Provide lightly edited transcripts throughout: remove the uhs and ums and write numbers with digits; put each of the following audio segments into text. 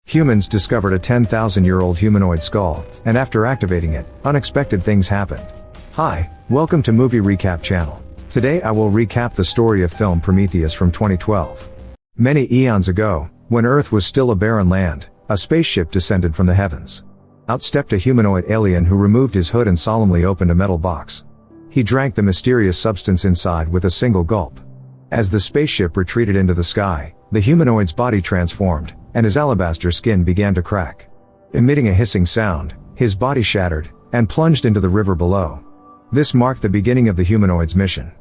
Humans discovered a 10,000-year-old humanoid skull, and after activating it, unexpected things happened. Hi, welcome to Movie Recap Channel. Today I will recap the story of film Prometheus from 2012. Many eons ago, when Earth was still a barren land, a spaceship descended from the heavens. Out stepped a humanoid alien who removed his hood and solemnly opened a metal box. He drank the mysterious substance inside with a single gulp. As the spaceship retreated into the sky, the humanoid's body transformed, and his alabaster skin began to crack. Emitting a hissing sound, his body shattered, and plunged into the river below. This marked the beginning of the humanoid's mission.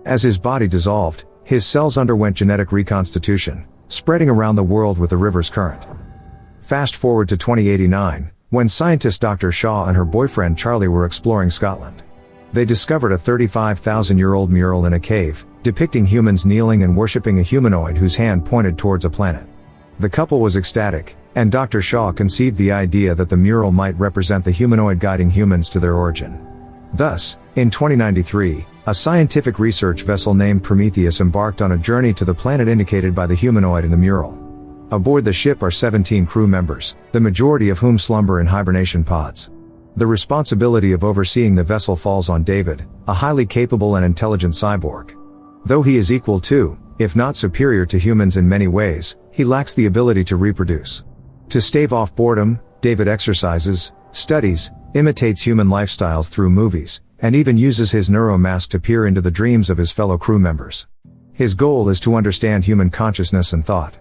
As his body dissolved, his cells underwent genetic reconstitution, spreading around the world with the river's current. Fast forward to 2089, when scientist Dr. Shaw and her boyfriend Charlie were exploring Scotland. They discovered a 35,000-year-old mural in a cave, depicting humans kneeling and worshipping a humanoid whose hand pointed towards a planet. The couple was ecstatic, and Dr. Shaw conceived the idea that the mural might represent the humanoid guiding humans to their origin. Thus, in 2093, a scientific research vessel named Prometheus embarked on a journey to the planet indicated by the humanoid in the mural. Aboard the ship are 17 crew members, the majority of whom slumber in hibernation pods. The responsibility of overseeing the vessel falls on David, a highly capable and intelligent cyborg. Though he is equal to, if not superior to humans in many ways, he lacks the ability to reproduce. To stave off boredom, David exercises, studies, imitates human lifestyles through movies, and even uses his neuromask to peer into the dreams of his fellow crew members. His goal is to understand human consciousness and thought.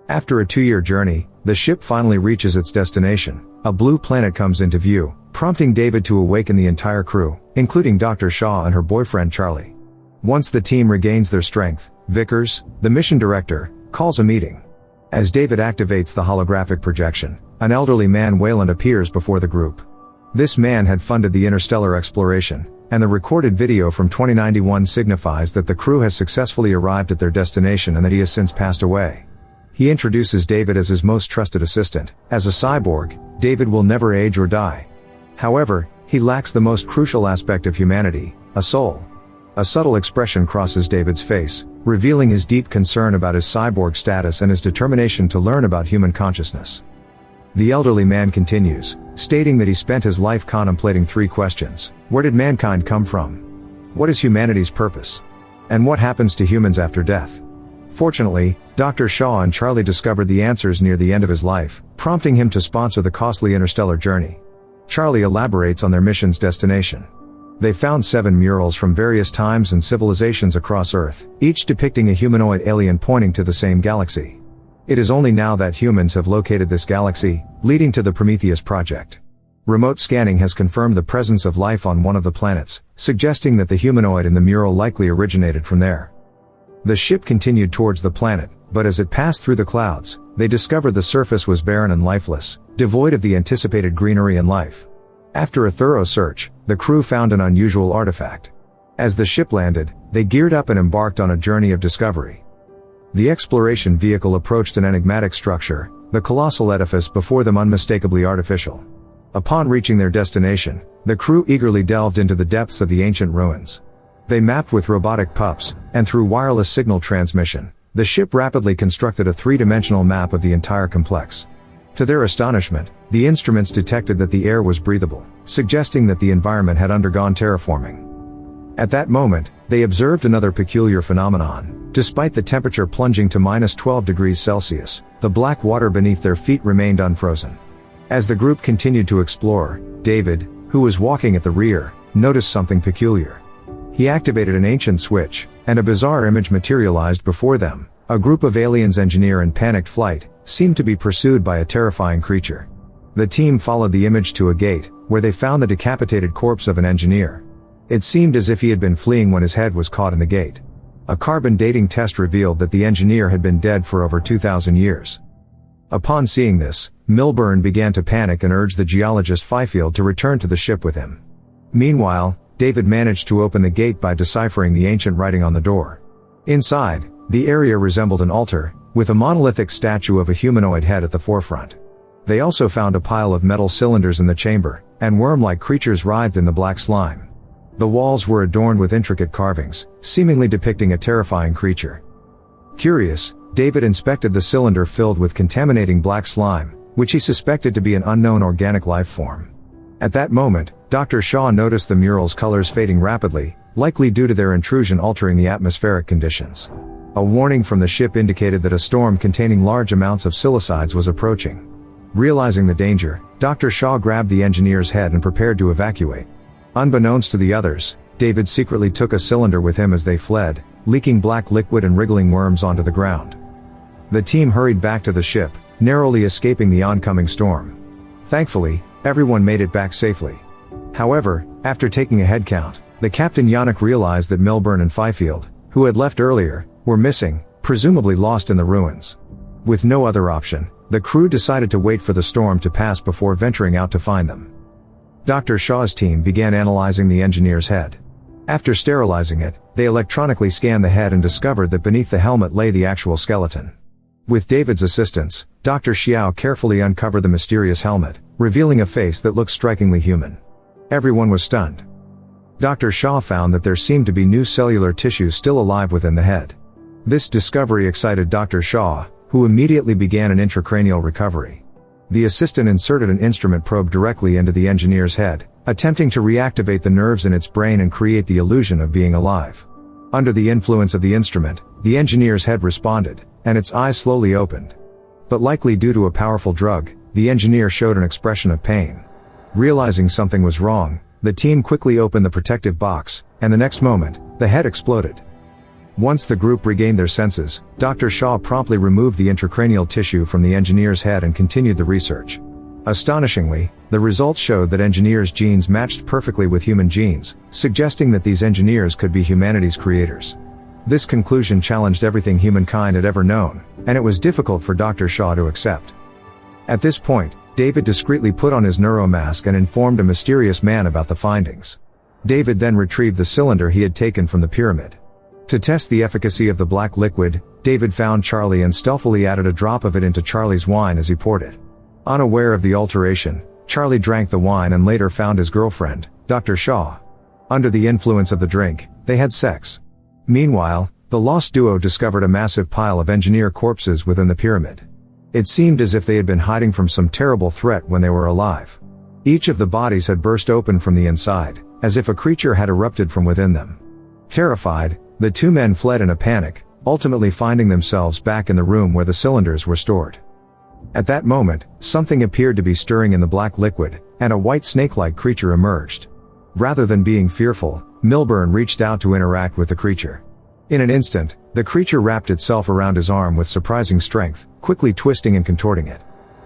After a 2-year journey, the ship finally reaches its destination. A blue planet comes into view, prompting David to awaken the entire crew, including Dr. Shaw and her boyfriend Charlie. Once the team regains their strength, Vickers, the mission director, calls a meeting. As David activates the holographic projection, an elderly man Wayland appears before the group. This man had funded the interstellar exploration, and the recorded video from 2091 signifies that the crew has successfully arrived at their destination and that he has since passed away. He introduces David as his most trusted assistant. As a cyborg, David will never age or die. However, he lacks the most crucial aspect of humanity, a soul. A subtle expression crosses David's face, revealing his deep concern about his cyborg status and his determination to learn about human consciousness. The elderly man continues, stating that he spent his life contemplating 3 questions. Where did mankind come from? What is humanity's purpose? And what happens to humans after death? Fortunately, Dr. Shaw and Charlie discovered the answers near the end of his life, prompting him to sponsor the costly interstellar journey. Charlie elaborates on their mission's destination. They found 7 murals from various times and civilizations across Earth, each depicting a humanoid alien pointing to the same galaxy. It is only now that humans have located this galaxy, leading to the Prometheus project. Remote scanning has confirmed the presence of life on one of the planets, suggesting that the humanoid in the mural likely originated from there. The ship continued towards the planet, but as it passed through the clouds, they discovered the surface was barren and lifeless, devoid of the anticipated greenery and life. After a thorough search, the crew found an unusual artifact. As the ship landed, they geared up and embarked on a journey of discovery. The exploration vehicle approached an enigmatic structure, the colossal edifice before them unmistakably artificial. Upon reaching their destination, the crew eagerly delved into the depths of the ancient ruins. They mapped with robotic pups, and through wireless signal transmission, the ship rapidly constructed a 3-dimensional map of the entire complex. To their astonishment, the instruments detected that the air was breathable, suggesting that the environment had undergone terraforming. At that moment, they observed another peculiar phenomenon. Despite the temperature plunging to -12 degrees Celsius, the black water beneath their feet remained unfrozen. As the group continued to explore, David, who was walking at the rear, noticed something peculiar. He activated an ancient switch, and a bizarre image materialized before them. A group of aliens engineer in panicked flight, seemed to be pursued by a terrifying creature. The team followed the image to a gate, where they found the decapitated corpse of an engineer. It seemed as if he had been fleeing when his head was caught in the gate. A carbon dating test revealed that the engineer had been dead for over 2,000 years. Upon seeing this, Milburn began to panic and urged the geologist Fifield to return to the ship with him. Meanwhile, David managed to open the gate by deciphering the ancient writing on the door. Inside, the area resembled an altar, with a monolithic statue of a humanoid head at the forefront. They also found a pile of metal cylinders in the chamber, and worm-like creatures writhed in the black slime. The walls were adorned with intricate carvings, seemingly depicting a terrifying creature. Curious, David inspected the cylinder filled with contaminating black slime, which he suspected to be an unknown organic life form. At that moment, Dr. Shaw noticed the mural's colors fading rapidly, likely due to their intrusion altering the atmospheric conditions. A warning from the ship indicated that a storm containing large amounts of silicides was approaching. Realizing the danger, Dr. Shaw grabbed the engineer's head and prepared to evacuate. Unbeknownst to the others, David secretly took a cylinder with him as they fled, leaking black liquid and wriggling worms onto the ground. The team hurried back to the ship, narrowly escaping the oncoming storm. Thankfully, everyone made it back safely. However, after taking a head count, the Captain Yannick realized that Milburn and Fifield, who had left earlier, were missing, presumably lost in the ruins. With no other option, the crew decided to wait for the storm to pass before venturing out to find them. Dr. Shaw's team began analyzing the engineer's head. After sterilizing it, they electronically scanned the head and discovered that beneath the helmet lay the actual skeleton. With David's assistance, Dr. Xiao carefully uncovered the mysterious helmet, revealing a face that looked strikingly human. Everyone was stunned. Dr. Shaw found that there seemed to be new cellular tissue still alive within the head. This discovery excited Dr. Shaw, who immediately began an intracranial recovery. The assistant inserted an instrument probe directly into the engineer's head, attempting to reactivate the nerves in its brain and create the illusion of being alive. Under the influence of the instrument, the engineer's head responded, and its eyes slowly opened. But likely due to a powerful drug, the engineer showed an expression of pain. Realizing something was wrong, the team quickly opened the protective box, and the next moment, the head exploded. Once the group regained their senses, Dr. Shaw promptly removed the intracranial tissue from the engineer's head and continued the research. Astonishingly, the results showed that engineers' genes matched perfectly with human genes, suggesting that these engineers could be humanity's creators. This conclusion challenged everything humankind had ever known, and it was difficult for Dr. Shaw to accept. At this point, David discreetly put on his neuromask and informed a mysterious man about the findings. David then retrieved the cylinder he had taken from the pyramid. To test the efficacy of the black liquid, David found Charlie and stealthily added a drop of it into Charlie's wine as he poured it. Unaware of the alteration, Charlie drank the wine and later found his girlfriend, Dr. Shaw. Under the influence of the drink, they had sex. Meanwhile, the lost duo discovered a massive pile of engineer corpses within the pyramid. It seemed as if they had been hiding from some terrible threat when they were alive. Each of the bodies had burst open from the inside, as if a creature had erupted from within them. Terrified, the two men fled in a panic, ultimately finding themselves back in the room where the cylinders were stored. At that moment, something appeared to be stirring in the black liquid, and a white snake-like creature emerged. Rather than being fearful, Milburn reached out to interact with the creature. In an instant, the creature wrapped itself around his arm with surprising strength, quickly twisting and contorting it.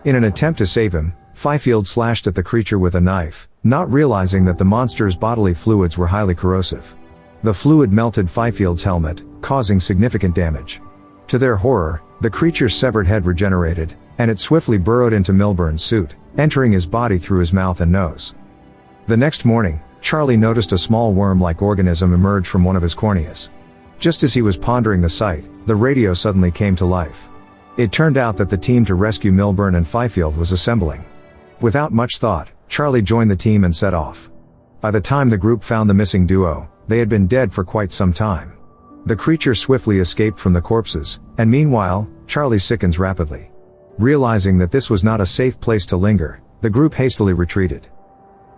In an attempt to save him, Fifield slashed at the creature with a knife, not realizing that the monster's bodily fluids were highly corrosive. The fluid melted Fifield's helmet, causing significant damage. To their horror, the creature's severed head regenerated, and it swiftly burrowed into Milburn's suit, entering his body through his mouth and nose. The next morning, Charlie noticed a small worm-like organism emerge from one of his corneas. Just as he was pondering the sight, the radio suddenly came to life. It turned out that the team to rescue Milburn and Fifield was assembling. Without much thought, Charlie joined the team and set off. By the time the group found the missing duo, they had been dead for quite some time. The creature swiftly escaped from the corpses, and meanwhile, Charlie sickens rapidly. Realizing that this was not a safe place to linger, the group hastily retreated.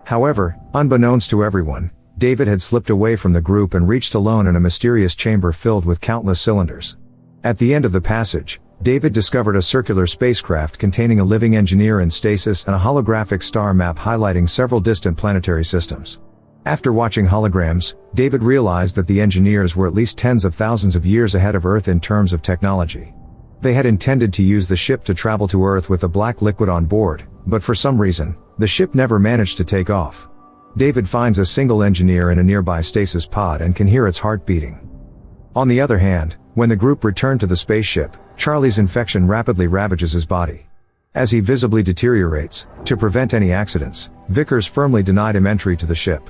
However, unbeknownst to everyone, David had slipped away from the group and reached alone in a mysterious chamber filled with countless cylinders. At the end of the passage, David discovered a circular spacecraft containing a living engineer in stasis and a holographic star map highlighting several distant planetary systems. After watching holograms, David realized that the engineers were at least tens of thousands of years ahead of Earth in terms of technology. They had intended to use the ship to travel to Earth with the black liquid on board, but for some reason, the ship never managed to take off. David finds a single engineer in a nearby stasis pod and can hear its heart beating. On the other hand, when the group returned to the spaceship, Charlie's infection rapidly ravages his body. As he visibly deteriorates, to prevent any accidents, Vickers firmly denied him entry to the ship.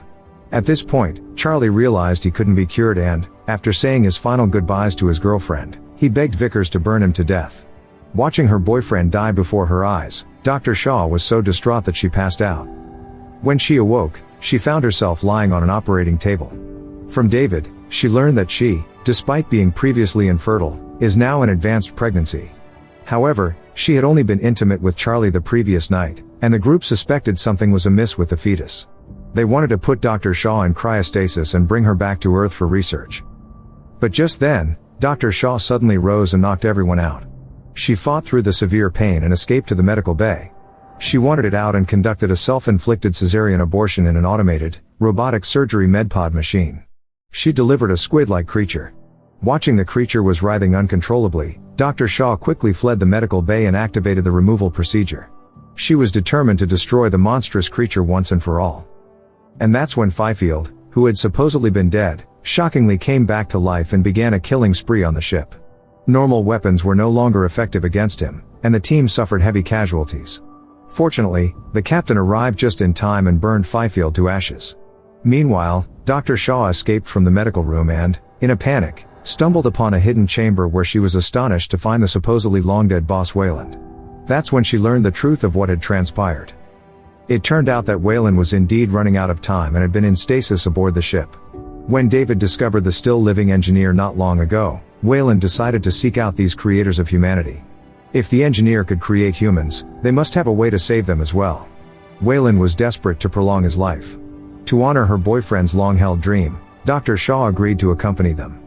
At this point, Charlie realized he couldn't be cured and, after saying his final goodbyes to his girlfriend, he begged Vickers to burn him to death. Watching her boyfriend die before her eyes, Dr. Shaw was so distraught that she passed out. When she awoke, she found herself lying on an operating table. From David, she learned that she, despite being previously infertile, is now in advanced pregnancy. However, she had only been intimate with Charlie the previous night, and the group suspected something was amiss with the fetus. They wanted to put Dr. Shaw in cryostasis and bring her back to Earth for research. But just then, Dr. Shaw suddenly rose and knocked everyone out. She fought through the severe pain and escaped to the medical bay. She wanted it out and conducted a self-inflicted cesarean abortion in an automated, robotic surgery medpod machine. She delivered a squid-like creature. Watching the creature was writhing uncontrollably, Dr. Shaw quickly fled the medical bay and activated the removal procedure. She was determined to destroy the monstrous creature once and for all. And that's when Fifield, who had supposedly been dead, shockingly came back to life and began a killing spree on the ship. Normal weapons were no longer effective against him, and the team suffered heavy casualties. Fortunately, the captain arrived just in time and burned Fifield to ashes. Meanwhile, Dr. Shaw escaped from the medical room and, in a panic, stumbled upon a hidden chamber where she was astonished to find the supposedly long-dead boss Wayland. That's when she learned the truth of what had transpired. It turned out that Wayland was indeed running out of time and had been in stasis aboard the ship. When David discovered the still-living engineer not long ago, Wayland decided to seek out these creators of humanity. If the engineer could create humans, they must have a way to save them as well. Wayland was desperate to prolong his life. To honor her boyfriend's long-held dream, Dr. Shaw agreed to accompany them.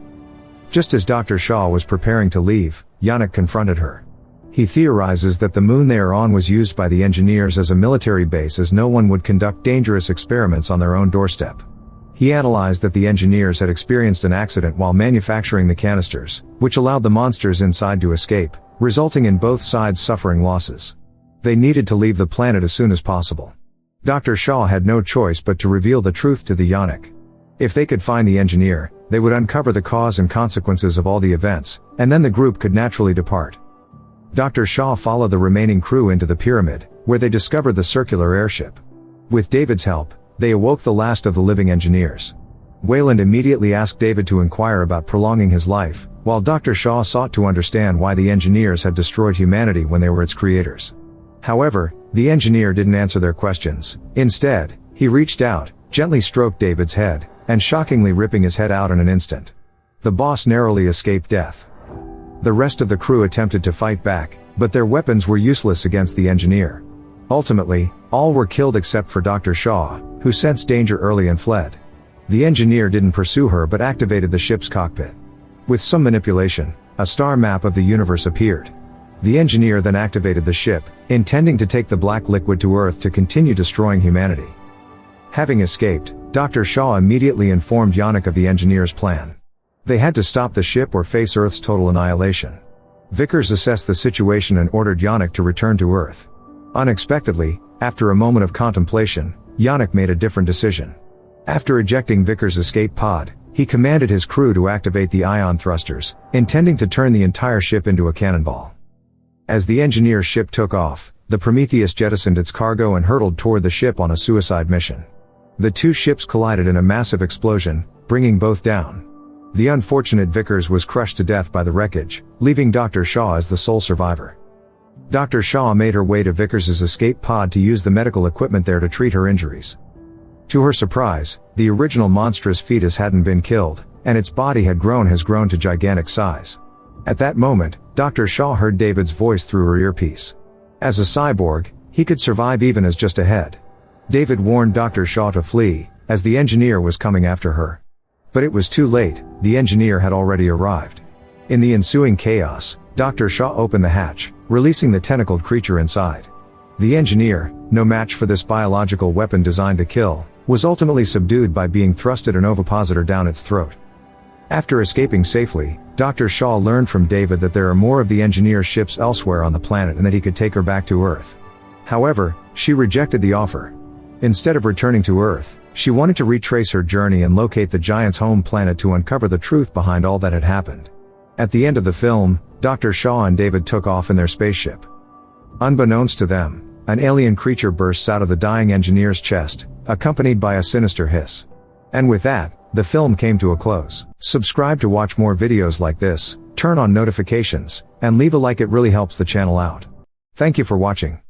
Just as Dr. Shaw was preparing to leave, Yannick confronted her. He theorizes that the moon they are on was used by the engineers as a military base, as no one would conduct dangerous experiments on their own doorstep. He analyzed that the engineers had experienced an accident while manufacturing the canisters, which allowed the monsters inside to escape, resulting in both sides suffering losses. They needed to leave the planet as soon as possible. Dr. Shaw had no choice but to reveal the truth to the Yannick. If they could find the engineer, they would uncover the cause and consequences of all the events, and then the group could naturally depart. Dr. Shaw followed the remaining crew into the pyramid, where they discovered the circular airship. With David's help, they awoke the last of the living engineers. Wayland immediately asked David to inquire about prolonging his life, while Dr. Shaw sought to understand why the engineers had destroyed humanity when they were its creators. However, the engineer didn't answer their questions. Instead, he reached out, gently stroked David's head, and shockingly ripping his head out in an instant. The boss narrowly escaped death. The rest of the crew attempted to fight back, but their weapons were useless against the engineer. Ultimately, all were killed except for Dr. Shaw, who sensed danger early and fled. The engineer didn't pursue her but activated the ship's cockpit. With some manipulation, a star map of the universe appeared. The engineer then activated the ship, intending to take the black liquid to Earth to continue destroying humanity. Having escaped, Dr. Shaw immediately informed Yannick of the engineer's plan. They had to stop the ship or face Earth's total annihilation. Vickers assessed the situation and ordered Yannick to return to Earth. Unexpectedly, after a moment of contemplation, Yannick made a different decision. After ejecting Vickers' escape pod, he commanded his crew to activate the ion thrusters, intending to turn the entire ship into a cannonball. As the engineer's ship took off, the Prometheus jettisoned its cargo and hurtled toward the ship on a suicide mission. The two ships collided in a massive explosion, bringing both down. The unfortunate Vickers was crushed to death by the wreckage, leaving Dr. Shaw as the sole survivor. Dr. Shaw made her way to Vickers' escape pod to use the medical equipment there to treat her injuries. To her surprise, the original monstrous fetus hadn't been killed, and its body has grown to gigantic size. At that moment, Dr. Shaw heard David's voice through her earpiece. As a cyborg, he could survive even as just a head. David warned Dr. Shaw to flee, as the engineer was coming after her. But it was too late, the engineer had already arrived. In the ensuing chaos, Dr. Shaw opened the hatch, releasing the tentacled creature inside. The engineer, no match for this biological weapon designed to kill, was ultimately subdued by being thrusted an ovipositor down its throat. After escaping safely, Dr. Shaw learned from David that there are more of the engineer's ships elsewhere on the planet and that he could take her back to Earth. However, she rejected the offer. Instead of returning to Earth, she wanted to retrace her journey and locate the giant's home planet to uncover the truth behind all that had happened. At the end of the film, Dr. Shaw and David took off in their spaceship. Unbeknownst to them, an alien creature bursts out of the dying engineer's chest, accompanied by a sinister hiss. And with that, the film came to a close. Subscribe to watch more videos like this, turn on notifications, and leave a like, it really helps the channel out. Thank you for watching.